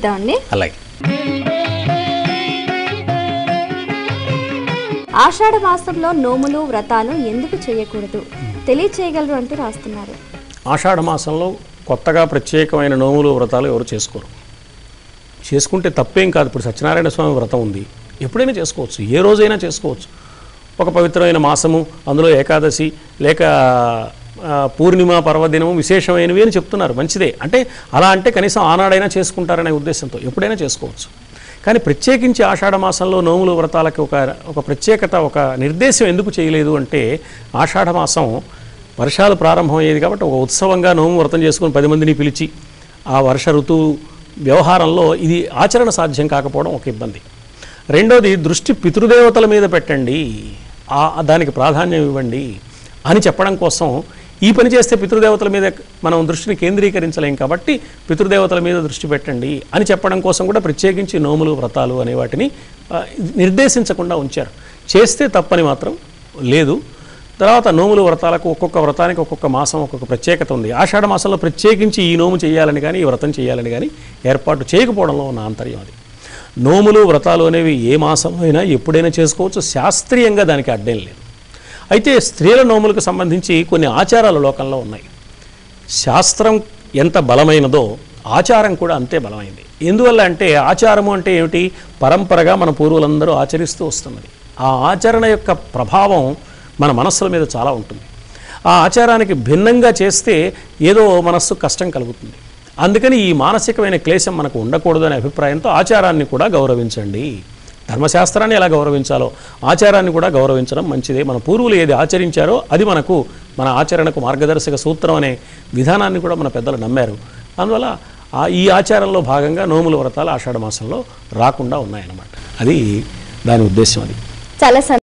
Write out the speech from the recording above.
చర్చిద్దామండి. అలాగే ఆషాఢ మాసంలో నోములు వ్రతాలు ఎందుకు చేయకూడదు తెలియచేయగలరు అంటూ రాస్తున్నారు. ఆషాఢ మాసంలో కొత్తగా ప్రత్యేకమైన నోములు వ్రతాలు ఎవరు చేసుకోరు. చేసుకుంటే తప్పేం కాదు. ఇప్పుడు సత్యనారాయణ స్వామి వ్రతం ఉంది, ఎప్పుడైనా చేసుకోవచ్చు, ఏ రోజైనా చేసుకోవచ్చు. ఒక పవిత్రమైన మాసము, అందులో ఏకాదశి లేక పూర్ణిమ పర్వదినము విశేషమైనవి అని చెప్తున్నారు, మంచిదే. అంటే అలా అంటే కనీసం ఆనాడైనా చేసుకుంటారనే ఉద్దేశంతో ఎప్పుడైనా చేసుకోవచ్చు. కానీ ప్రత్యేకించి ఆషాఢ మాసంలో నోములు వ్రతాలకి ఒక ప్రత్యేకత, ఒక నిర్దేశం ఎందుకు చేయలేదు అంటే, ఆషాఢ మాసం వర్షాలు ప్రారంభమయ్యేది కాబట్టి ఒక ఉత్సవంగా నోము వ్రతం చేసుకుని 10 మందిని పిలిచి ఆ వర్ష ఋతువు వ్యవహారంలో ఇది ఆచరణ సాధ్యం కాకపోవడం ఒక ఇబ్బంది. రెండోది, దృష్టి పితృదేవతల మీద పెట్టండి, దానికి ప్రాధాన్యం ఇవ్వండి అని చెప్పడం కోసం ఈ పని చేస్తే పితృదేవతల మీద మనం దృష్టిని కేంద్రీకరించలేం కాబట్టి పితృదేవతల మీద దృష్టి పెట్టండి అని చెప్పడం కోసం కూడా ప్రత్యేకించి నోములు వ్రతాలు అనే వాటిని నిర్దేశించకుండా ఉంచారు. చేస్తే తప్పని మాత్రం లేదు. తర్వాత నోములు వ్రతాలకు ఒక్కొక్క వ్రతానికి ఒక్కొక్క మాసం ఒక్కొక్క ప్రత్యేకత ఉంది. ఆషాఢ మాసంలో ప్రత్యేకించి ఈ నోము చేయాలని కానీ ఈ వ్రతం చేయాలని కానీ ఏర్పాటు చేయకపోవడంలో ఉన్న ఆంతర్యం అది. నోములు వ్రతాలు అనేవి ఏ మాసం అయినా ఎప్పుడైనా చేసుకోవచ్చు, శాస్త్రీయంగా దానికి అడ్డం లేదు. అయితే స్త్రీల నోములకు సంబంధించి కొన్ని ఆచారాలు లోకంలో ఉన్నాయి. శాస్త్రం ఎంత బలమైనదో ఆచారం కూడా అంతే బలమైంది. ఎందువల్ల అంటే ఆచారము అంటే ఏమిటి? పరంపరగా మన పూర్వులందరూ ఆచరిస్తూ వస్తున్నది. ఆ ఆచరణ యొక్క ప్రభావం మన మనస్సుల మీద చాలా ఉంటుంది. ఆ ఆచారానికి భిన్నంగా చేస్తే ఏదో మనస్సు కష్టం కలుగుతుంది. అందుకని ఈ మానసికమైన క్లేశం మనకు ఉండకూడదు అనే అభిప్రాయంతో ఆచారాన్ని కూడా గౌరవించండి. ధర్మశాస్త్రాన్ని ఎలా గౌరవించాలో ఆచారాన్ని కూడా గౌరవించడం మంచిదే. మన పూర్వులు ఏది ఆచరించారో అది మన ఆచరణకు మార్గదర్శక సూత్రం అనే విధానాన్ని కూడా మన పెద్దలు నమ్మారు. అందువల్ల ఈ ఆచారంలో భాగంగా నోముల వ్రతాలు ఆషాఢ మాసంలో రాకుండా ఉన్నాయన్నమాట. అది దాని ఉద్దేశం. అది చాలా